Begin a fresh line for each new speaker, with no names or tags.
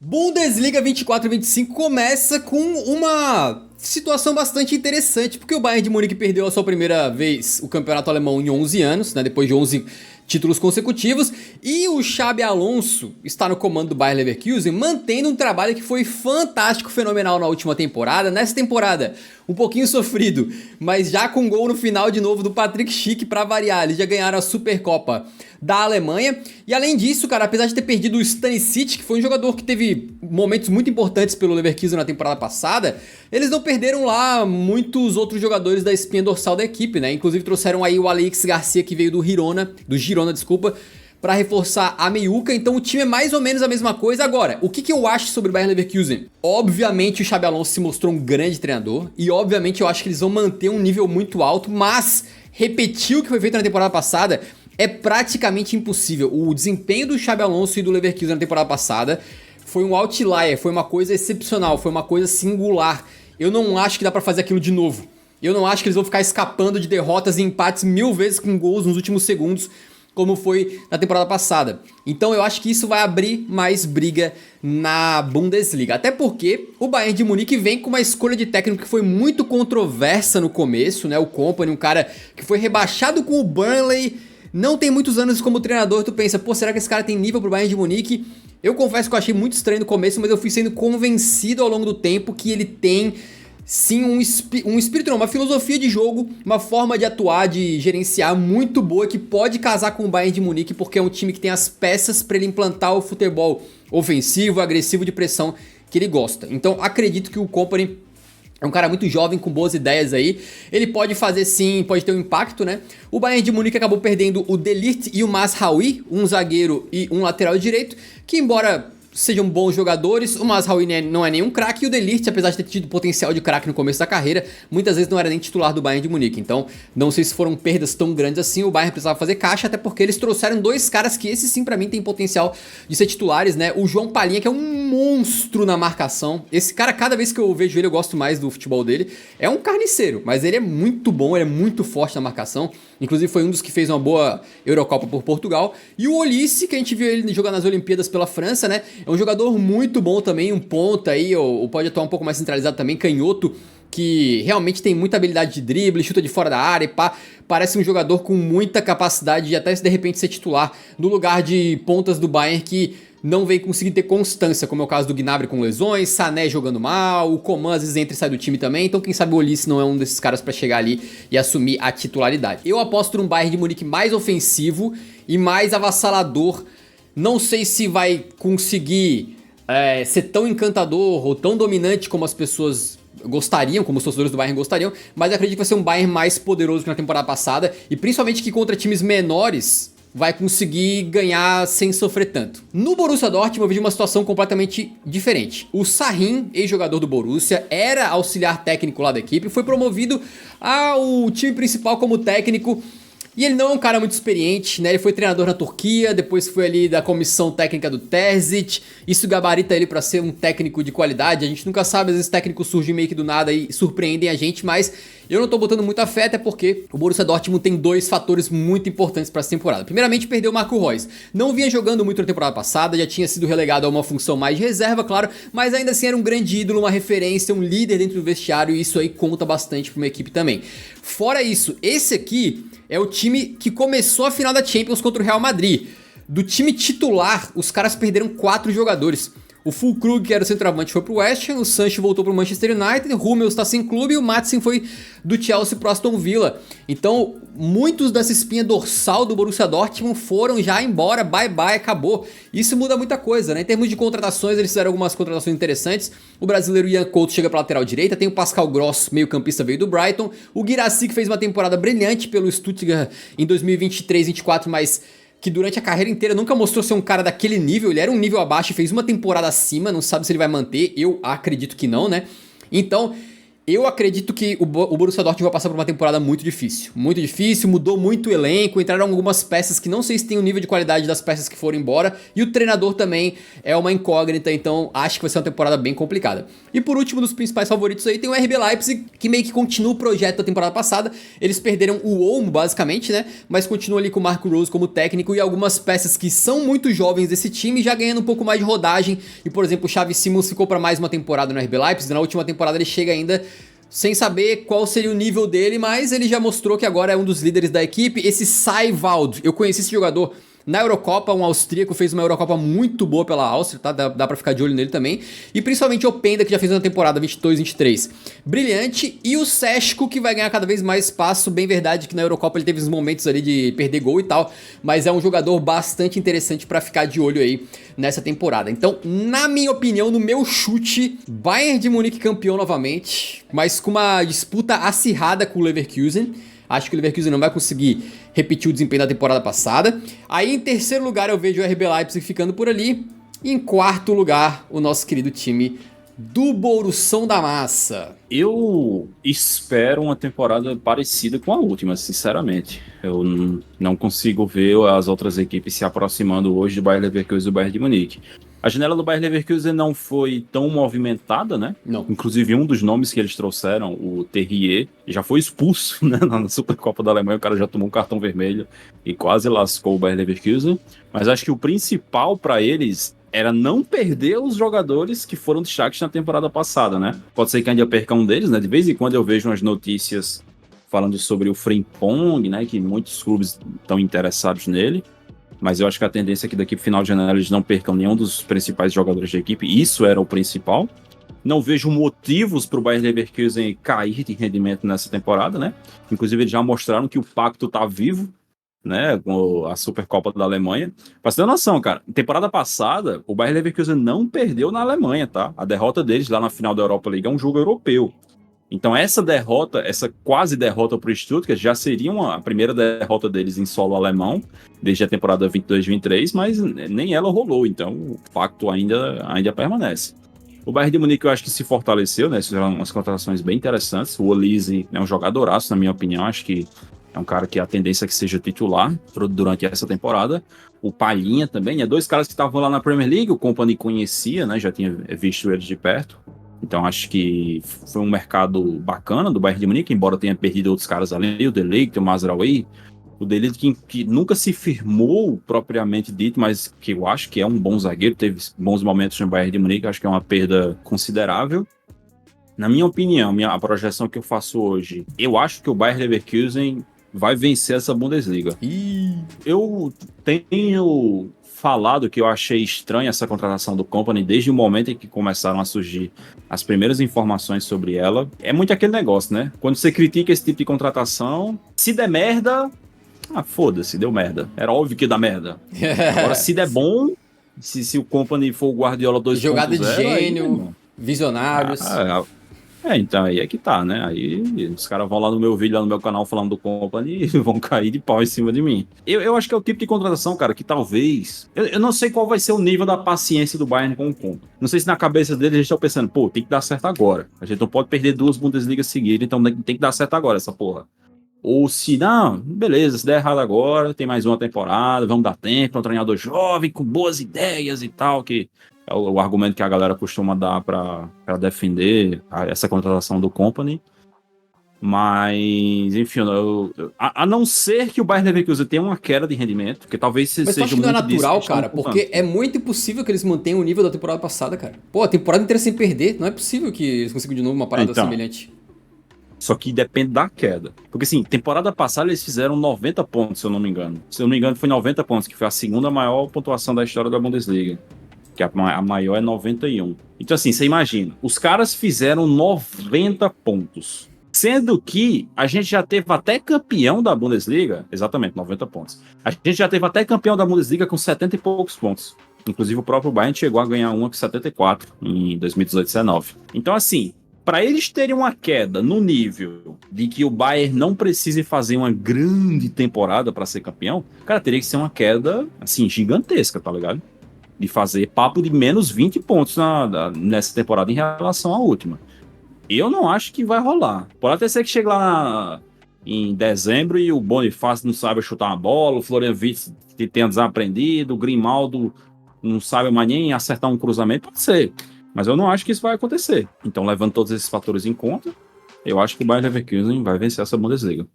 Bundesliga 24-25 começa com uma situação bastante interessante, porque o Bayern de Munique perdeu a sua primeira vez o campeonato alemão em 11 anos, né, depois de 11 títulos consecutivos, e o Xabi Alonso está no comando do Bayer Leverkusen, mantendo um trabalho que foi fantástico, fenomenal na última temporada. Nessa temporada, um pouquinho sofrido, mas já com gol no final de novo do Patrick Schick para variar. Eles já ganharam a Supercopa da Alemanha. E além disso, cara, apesar de ter perdido o Stanisic, que foi um jogador que teve momentos muito importantes pelo Leverkusen na temporada passada, eles não perderam lá muitos outros jogadores da espinha dorsal da equipe, né? Inclusive trouxeram aí o Alex Garcia, que veio do Girona, para reforçar a meiuca. Então o time é mais ou menos a mesma coisa. Agora, o que eu acho sobre o Bayer Leverkusen? Obviamente o Xabi Alonso se mostrou um grande treinador, e obviamente eu acho que eles vão manter um nível muito alto, mas repetir o que foi feito na temporada passada é praticamente impossível. O desempenho do Xabi Alonso e do Leverkusen na temporada passada foi um outlier, foi uma coisa excepcional, foi uma coisa singular. Eu não acho que dá pra fazer aquilo de novo. Eu não acho que eles vão ficar escapando de derrotas e empates 1000 vezes com gols nos últimos segundos, como foi na temporada passada. Então eu acho que isso vai abrir mais briga na Bundesliga. Até porque o Bayern de Munique vem com uma escolha de técnico que foi muito controversa no começo, né? O Kompany, um cara que foi rebaixado com o Burnley, não tem muitos anos como treinador. Tu pensa, pô, será que esse cara tem nível pro Bayern de Munique? Eu confesso que eu achei muito estranho no começo, mas eu fui sendo convencido ao longo do tempo que ele tem sim um espírito, não, uma filosofia de jogo, uma forma de atuar, de gerenciar muito boa, que pode casar com o Bayern de Munique, porque é um time que tem as peças para ele implantar o futebol ofensivo, agressivo, de pressão que ele gosta. Então acredito que o Kompany é um cara muito jovem, com boas ideias aí. Ele pode fazer sim, pode ter um impacto, né? O Bayern de Munique acabou perdendo o De Ligt e o Mazraoui, um zagueiro e um lateral direito, que embora sejam bons jogadores, o Mazraoui não é nenhum craque, e o De Ligt, apesar de ter tido potencial de craque no começo da carreira, muitas vezes não era nem titular do Bayern de Munique. Então, não sei se foram perdas tão grandes assim. O Bayern precisava fazer caixa, até porque eles trouxeram dois caras que esses sim pra mim tem potencial de ser titulares, né? O João Palhinha, que é um monstro na marcação. Esse cara, cada vez que eu vejo ele, eu gosto mais do futebol dele. É um carniceiro, mas ele é muito bom, ele é muito forte na marcação. Inclusive foi um dos que fez uma boa Eurocopa por Portugal. E o Olise, que a gente viu ele jogar nas Olimpíadas pela França, né? É um jogador muito bom também, um ponta aí, ou pode atuar um pouco mais centralizado também, canhoto, que realmente tem muita habilidade de drible, chuta de fora da área e pá. Parece um jogador com muita capacidade de até de repente ser titular no lugar de pontas do Bayern que não vem conseguindo ter constância, como é o caso do Gnabry com lesões, Sané jogando mal, o Coman às vezes entra e sai do time também. Então quem sabe o Olise não é um desses caras pra chegar ali e assumir a titularidade. Eu aposto num Bayern de Munique mais ofensivo e mais avassalador. Não sei se vai conseguir ser tão encantador ou tão dominante como as pessoas gostariam, como os torcedores do Bayern gostariam, mas eu acredito que vai ser um Bayern mais poderoso que na temporada passada, e principalmente que contra times menores vai conseguir ganhar sem sofrer tanto. No Borussia Dortmund eu vejo uma situação completamente diferente. O Sahin, ex-jogador do Borussia, era auxiliar técnico lá da equipe, foi promovido ao time principal como técnico. E ele não é um cara muito experiente, né? Ele foi treinador na Turquia, depois foi ali da comissão técnica do Terzic. Isso gabarita ele pra ser um técnico de qualidade. A gente nunca sabe, às vezes técnicos surgem meio que do nada e surpreendem a gente, mas eu não tô botando muita fé, até porque o Borussia Dortmund tem dois fatores muito importantes pra essa temporada. Primeiramente, perdeu o Marco Reus. Não vinha jogando muito na temporada passada, já tinha sido relegado a uma função mais de reserva, claro, mas ainda assim era um grande ídolo, uma referência, um líder dentro do vestiário, e isso aí conta bastante pra uma equipe também. Fora isso, esse aqui é o time que começou a final da Champions contra o Real Madrid. Do time titular, os caras perderam 4 jogadores. O Füllkrug, que era o centroavante, foi pro West Ham, o Sancho voltou pro Manchester United, o Hummels está sem clube e o Maatsen foi do Chelsea pro Aston Villa. Então, muitos dessa espinha dorsal do Borussia Dortmund foram já embora, bye bye, acabou. Isso muda muita coisa, né? Em termos de contratações, eles fizeram algumas contratações interessantes. O brasileiro Ian Couto chega pra lateral direita, tem o Pascal Gross, meio campista, veio do Brighton. O Guirassy, que fez uma temporada brilhante pelo Stuttgart em 2023-24, mas que durante a carreira inteira nunca mostrou ser um cara daquele nível. Ele era um nível abaixo e fez uma temporada acima, não sabe se ele vai manter, eu acredito que não, né? Então, Eu acredito que o Borussia Dortmund vai passar por uma temporada muito difícil. Muito difícil, mudou muito o elenco, entraram algumas peças que não sei se tem o nível de qualidade das peças que foram embora. E o treinador também é uma incógnita, então acho que vai ser uma temporada bem complicada. E por último, dos principais favoritos aí, tem o RB Leipzig, que meio que continua o projeto da temporada passada. Eles perderam o Olmo, basicamente, né? Mas continua ali com o Marco Rose como técnico e algumas peças que são muito jovens desse time, já ganhando um pouco mais de rodagem. E por exemplo, o Xavi Simons ficou para mais uma temporada no RB Leipzig. Na última temporada ele chega ainda sem saber qual seria o nível dele, mas ele já mostrou que agora é um dos líderes da equipe. Esse Seiwald, eu conheci esse jogador na Eurocopa, um austríaco, fez uma Eurocopa muito boa pela Áustria, tá? Dá pra ficar de olho nele também. E principalmente o Openda, que já fez uma temporada 22-23 brilhante. E o Seško, que vai ganhar cada vez mais espaço. Bem verdade que na Eurocopa ele teve uns momentos ali de perder gol e tal, mas é um jogador bastante interessante pra ficar de olho aí nessa temporada. Então, na minha opinião, no meu chute, Bayern de Munique campeão novamente, mas com uma disputa acirrada com o Leverkusen. Acho que o Leverkusen não vai conseguir repetir o desempenho da temporada passada. Aí em terceiro lugar eu vejo o RB Leipzig ficando por ali. E em quarto lugar, o nosso querido time do Borussão da Massa.
Eu espero uma temporada parecida com a última, sinceramente. Eu não consigo ver as outras equipes se aproximando hoje do Bayer Leverkusen e do Bayern de Munique. A janela do Bayer Leverkusen não foi tão movimentada, né?
Não.
Inclusive, um dos nomes que eles trouxeram, o Terrier, já foi expulso, né? Na Supercopa da Alemanha, o cara já tomou um cartão vermelho e quase lascou o Bayer Leverkusen. Mas acho que o principal para eles era não perder os jogadores que foram destaques na temporada passada, né? Pode ser que ainda perca um deles, né? De vez em quando eu vejo umas notícias falando sobre o Frimpong, né? Que muitos clubes estão interessados nele. Mas eu acho que a tendência é que daqui pro final de janeiro eles não percam nenhum dos principais jogadores da equipe. Isso era o principal. Não vejo motivos para o Bayer Leverkusen cair de rendimento nessa temporada, né? Inclusive eles já mostraram que o pacto tá vivo, né? Com a Supercopa da Alemanha. Pra você ter noção, cara, temporada passada o Bayer Leverkusen não perdeu na Alemanha, tá? A derrota deles lá na final da Europa League é um jogo europeu. Então essa derrota, essa quase derrota para o Stuttgart já seria a primeira derrota deles em solo alemão, desde a temporada 22-23, mas nem ela rolou, então o pacto ainda permanece. O Bayern de Munique eu acho que se fortaleceu, né? Fizeram umas contratações bem interessantes. O Olise é um jogadoraço, na minha opinião, acho que é um cara que a tendência é que seja titular durante essa temporada. O Palhinha também, né? Dois caras que estavam lá na Premier League, o Kompany conhecia, né? Já tinha visto eles de perto. Então acho que foi um mercado bacana do Bayern de Munique, embora tenha perdido outros caras ali, o De Ligt, o Mazraoui, o De Ligt que nunca se firmou propriamente dito, mas que eu acho que é um bom zagueiro, teve bons momentos no Bayern de Munique, acho que é uma perda considerável. Na minha opinião, a projeção que eu faço hoje, eu acho que o Bayer Leverkusen vai vencer essa Bundesliga. Eu tenho falado que eu achei estranha essa contratação do Kompany desde o momento em que começaram a surgir as primeiras informações sobre ela. É muito aquele negócio, né? Quando você critica esse tipo de contratação, se der merda, foda-se, deu merda. Era óbvio que dá merda. Agora, se der bom, se o Kompany for o Guardiola 2.0...
Jogada de gênio, visionários...
então aí é que tá, né? Aí os caras vão lá no meu vídeo, lá no meu canal falando do Kompany e vão cair de pau em cima de mim. Eu acho que é o tipo de contratação, cara, que talvez... Eu não sei qual vai ser o nível da paciência do Bayern com o Kompany. Não sei se na cabeça deles eles estão pensando, pô, tem que dar certo agora. A gente não pode perder 2 Bundesligas seguidas, então tem que dar certo agora essa porra. Ou se, não, beleza, se der errado agora, tem mais uma temporada, vamos dar tempo, é um treinador jovem, com boas ideias e tal, que... É o argumento que a galera costuma dar para defender essa contratação do Kompany. Mas, enfim, a não ser que o Bayern Leverkusen tenha uma queda de rendimento, porque talvez
mas
seja
muito não é natural,
disso,
cara, porque é muito impossível que eles mantenham o nível da temporada passada, cara. Pô, a temporada inteira sem perder, não é possível que eles consigam de novo uma parada semelhante.
Só que depende da queda. Porque, assim, temporada passada eles fizeram 90 pontos, se eu não me engano. Se eu não me engano, foi 90 pontos, que foi a segunda maior pontuação da história da Bundesliga. Que a maior é 91. Então, assim, você imagina, os caras fizeram 90 pontos. Sendo que a gente já teve até campeão da Bundesliga, exatamente, 90 pontos. A gente já teve até campeão da Bundesliga com 70 e poucos pontos. Inclusive o próprio Bayern chegou a ganhar uma com 74 em 2018-19. Então, assim, para eles terem uma queda no nível de que o Bayern não precise fazer uma grande temporada para ser campeão, cara, teria que ser uma queda, assim, gigantesca, tá ligado? De fazer papo de menos 20 pontos nessa temporada em relação à última. Eu não acho que vai rolar. Pode até ser que chegue lá em dezembro e o Bonifácio não sabe chutar uma bola, o Florian Wirtz tenha desaprendido, o Grimaldo não sabe mais nem acertar um cruzamento, pode ser. Mas eu não acho que isso vai acontecer. Então, levando todos esses fatores em conta, eu acho que o Bayer Leverkusen vai vencer essa Bundesliga.